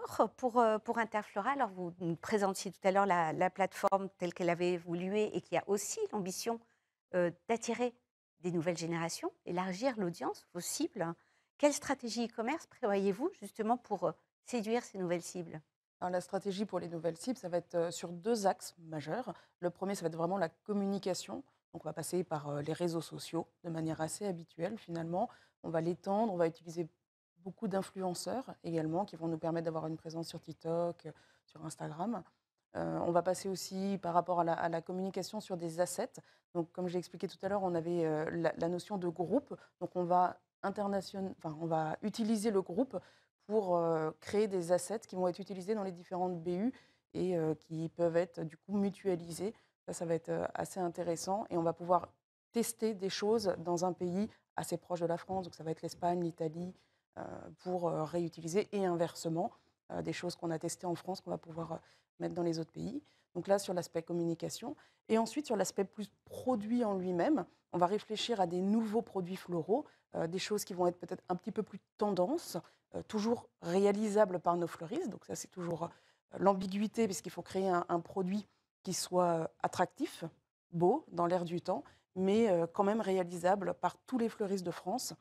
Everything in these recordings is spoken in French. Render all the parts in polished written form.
D'accord, pour Interflora, alors vous nous présentiez tout à l'heure la plateforme telle qu'elle avait évolué et qui a aussi l'ambition, d'attirer des nouvelles générations, élargir l'audience, vos cibles. Quelle stratégie e-commerce prévoyez-vous justement pour, séduire ces nouvelles cibles? Alors, la stratégie pour les nouvelles cibles, ça va être sur deux axes majeurs. Le premier, ça va être vraiment la communication. Donc, on va passer par les réseaux sociaux de manière assez habituelle finalement. On va l'étendre, on va utiliser beaucoup d'influenceurs également qui vont nous permettre d'avoir une présence sur TikTok, sur Instagram. On va passer aussi par rapport à la communication sur des assets. Donc, comme j'ai expliqué tout à l'heure, on avait la notion de groupe. Donc, on va utiliser le groupe pour créer des assets qui vont être utilisés dans les différentes BU et qui peuvent être du coup mutualisés. Ça va être assez intéressant et on va pouvoir tester des choses dans un pays assez proche de la France, donc ça va être l'Espagne, l'Italie, heu, pour réutiliser et inversement, des choses qu'on a testées en France qu'on va pouvoir mettre dans les autres pays. Donc là, sur l'aspect communication et ensuite sur l'aspect plus produit en lui-même, on va réfléchir à des nouveaux produits floraux, des choses qui vont être peut-être un petit peu plus tendance, toujours réalisable par nos fleuristes. Donc ça, c'est toujours l'ambiguïté, puisqu'il faut créer un produit qui soit attractif, beau, dans l'air du temps, mais quand même réalisable par tous les fleuristes de France.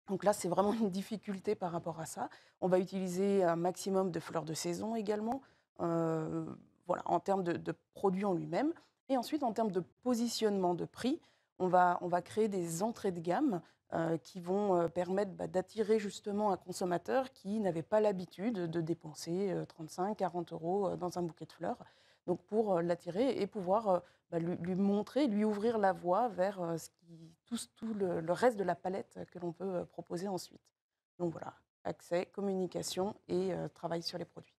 Donc là, c'est vraiment une difficulté par rapport à ça. On va utiliser un maximum de fleurs de saison également, heu, voilà, en termes de produit en lui-même et ensuite en termes de positionnement de prix, on va créer des entrées de gamme, qui vont, permettre, d'attirer justement un consommateur qui n'avait pas l'habitude de dépenser, 35-40 € dans un bouquet de fleurs. Donc pour, l'attirer et pouvoir, lui montrer, lui ouvrir la voie vers, ce qui tout le reste de la palette que l'on peut, proposer ensuite. Donc voilà, accès, communication et travail sur les produits.